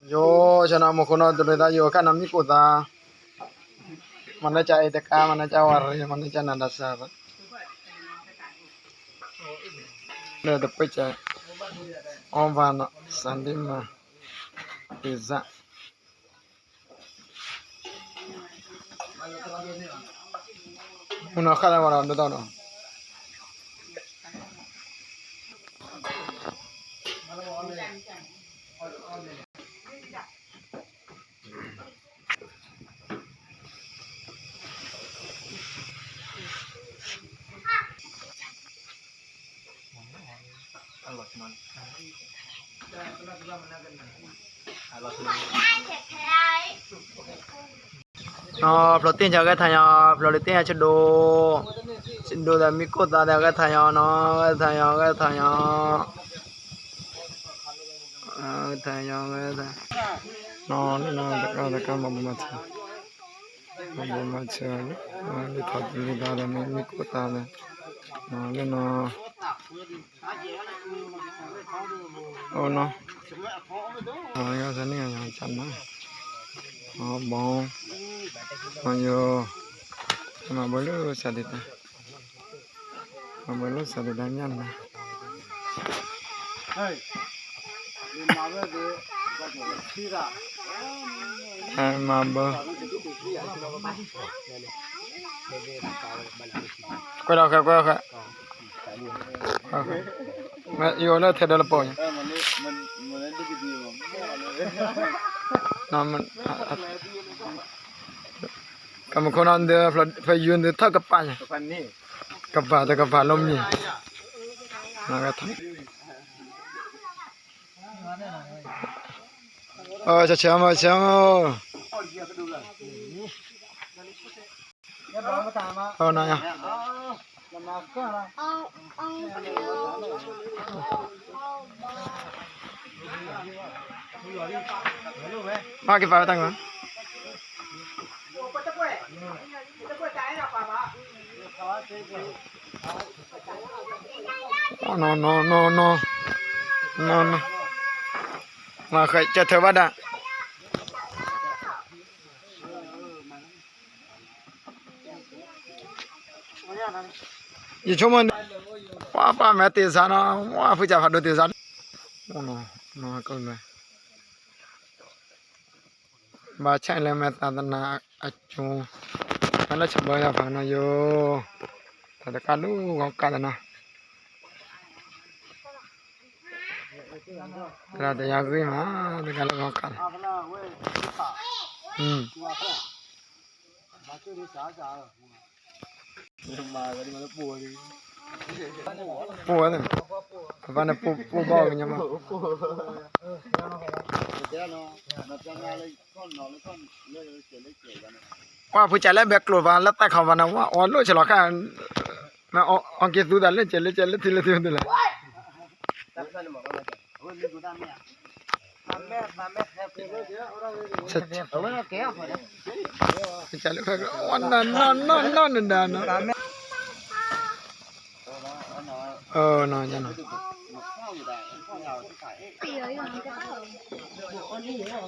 Yo, sana mokono doleda yo kana mikuta. Mana cha iteka, mana cha warre, mana cha nadasa. Le de pecha. On va na sandima. Pizza. Una khala wala ndo no. Protein cho cái thằng nhỏ, protein cho đồ là micro ta là cái thằng nhỏ nó, cái thằng nhỏ nó tất cả mà chơi đi thật đi ra là micro ta này nó lên nó nó cái gì này nhỏ chăn đó bông ayo mà boleh sadita mà boleh sadita nyan mà bơ quay đâu mà yêu nó thật là bồi nó mình kamu konon dia fayun dia tak kapanya kapal tak kapal lom ni nak kata oh cacama oh naya mak kita datang kan no mà khởi cho thơ bắt đã như chúng mình qua mẹ tiền sao nó qua phải trả phạt đồ tiền sao nó câu này bà chạy lên mẹ ta na chung nó chậm bơi ra phải nó vô thật cả lũ góc cả nó ra để nhà gửi mà để cả lũ góc cả pua này và nó pua bao cái nhá qua phụ trả lại bẹt lột và lát tay khẩu và nó on lôi cho nó cả mà on kia tụi ta lên chơi thì lên là trả lại phải on nó nha nó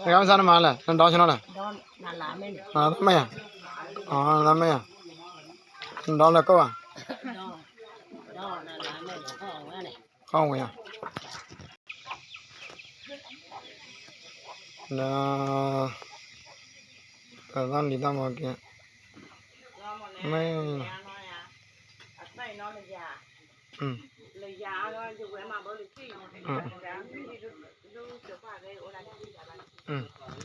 cái sao nó mà là nó đón cho nó là nó mày à nó mày à đó là câu à không vậy à là cái con đi đâu mà kìa mấy